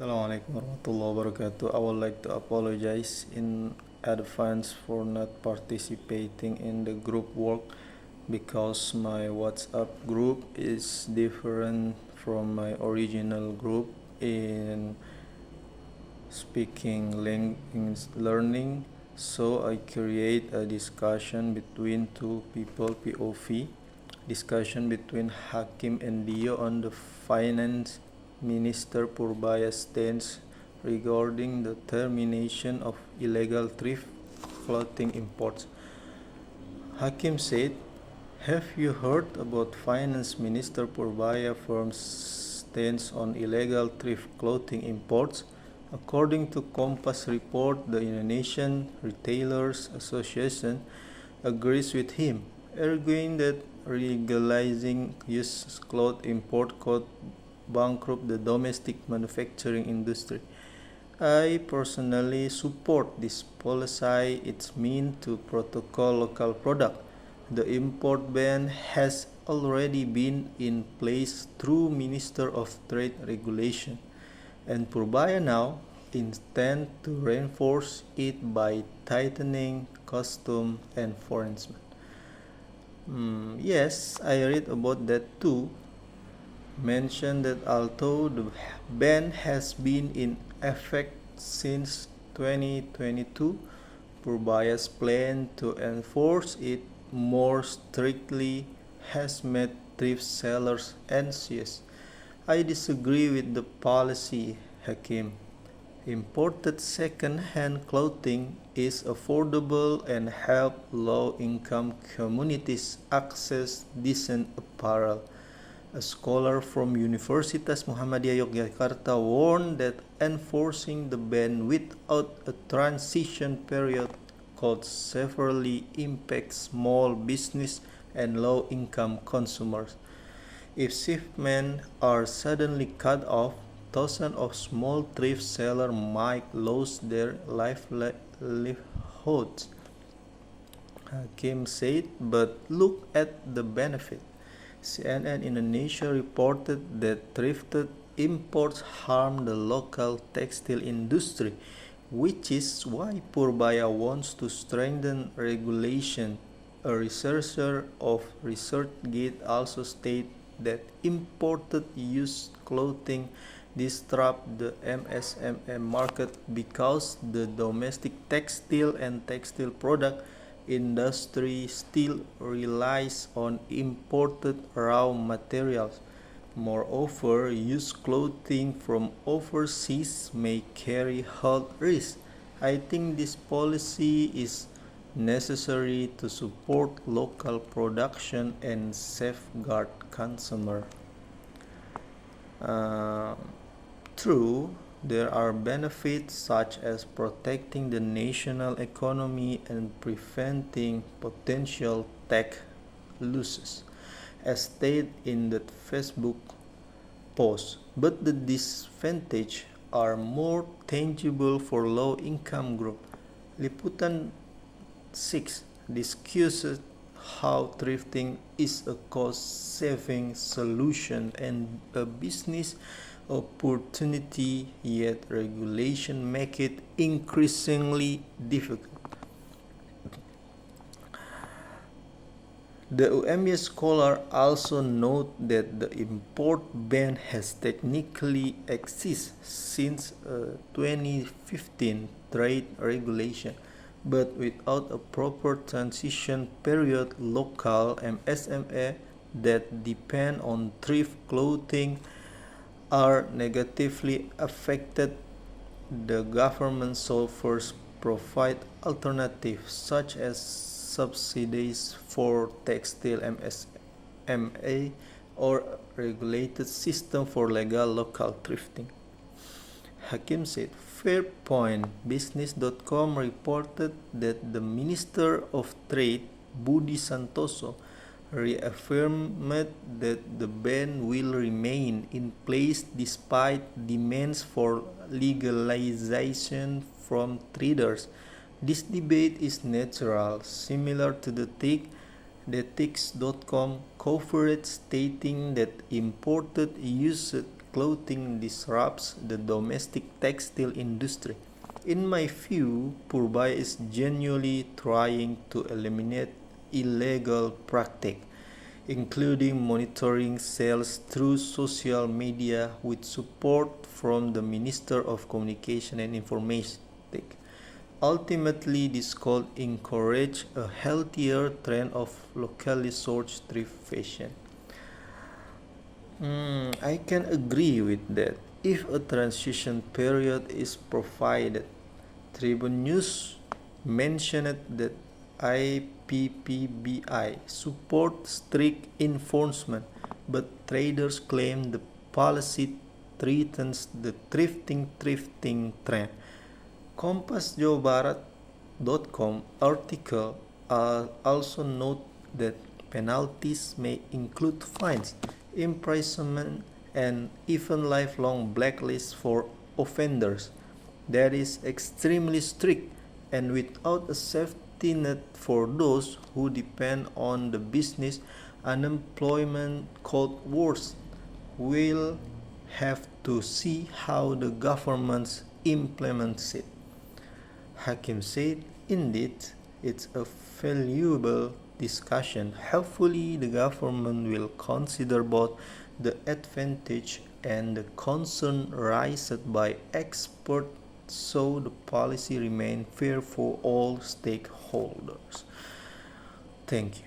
Assalamualaikum warahmatullahi wabarakatuh. I would like to apologize in advance for not participating in the group work because my WhatsApp group is different from my original group in speaking language learning. So I create a discussion between two people POV, discussion between Hakim and Dio on the finance Minister Purbaya's stance regarding the termination of illegal thrift clothing imports. Hakim said, "Have you heard about Finance Minister Purbaya firm's stance on illegal thrift clothing imports?" According to Kompas report, the Indonesian Retailers Association agrees with him, arguing that legalizing used cloth import could bankrupt the domestic manufacturing industry. I personally support this policy. It's meant to protect local product. The import ban has already been in place through Minister of Trade regulation, and Purbaya now intends to reinforce it by tightening custom enforcement. Yes, I read about that too. Mentioned that although the ban has been in effect since 2022, Purbaya's plan to enforce it more strictly has made thrift sellers anxious. I disagree with the policy, Hakim. Imported second-hand clothing is affordable and help low-income communities access decent apparel. A scholar from Universitas Muhammadiyah Yogyakarta warned that enforcing the ban without a transition period could severely impact small business and low-income consumers. If shipments are suddenly cut off, thousands of small thrift sellers might lose their livelihoods, Kim said, but look at the benefit. CNN Indonesia reported that thrifted imports harm the local textile industry, which is why Purbaya wants to strengthen regulation. A researcher of ResearchGate also stated that imported used clothing disrupt the MSME market because the domestic textile and textile product industry still relies on imported raw materials. Moreover, used clothing from overseas may carry health risks. I think this policy is necessary to support local production and safeguard consumer. Uh, True, there are benefits such as protecting the national economy and preventing potential tax losses, as stated in that Facebook post. But the disadvantages are more tangible for low-income groups. Liputan 6 discusses how thrifting is a cost-saving solution and a business opportunity, yet regulation make it increasingly difficult. The UMY scholar also note that the import ban has technically existed since 2015 trade regulation, but without a proper transition period, local MSME that depend on thrift clothing are negatively affected. The government should first provide alternatives such as subsidies for textile MSME or regulated system for legal local thrifting. Hakim said, "Fair point." Business.com reported that the Minister of Trade, Budi Santoso, reaffirmed that the ban will remain in place despite demands for legalization from traders. This debate is natural, similar to the Ethics.com coverage stating that imported used clothing disrupts the domestic textile industry. In my view, Purbai is genuinely trying to eliminate illegal practice, including monitoring sales through social media with support from the Minister of Communication and Information. Ultimately, this could encourage a healthier trend of locally sourced thrift fashion. I can agree with that. If a transition period is provided, Tribune News mentioned that IPPBI supports strict enforcement, but traders claim the policy threatens the thrifting trend. KompasJawaBarat.com article also note that penalties may include fines, imprisonment, and even lifelong blacklists for offenders. That is extremely strict and without a safety net for those who depend on the business, unemployment could worse. We'll have to see how the government implements it. Hakim said, indeed, it's a valuable discussion. Hopefully, the government will consider both the advantage and the concern raised by experts so the policy remains fair for all stakeholders. Thank you.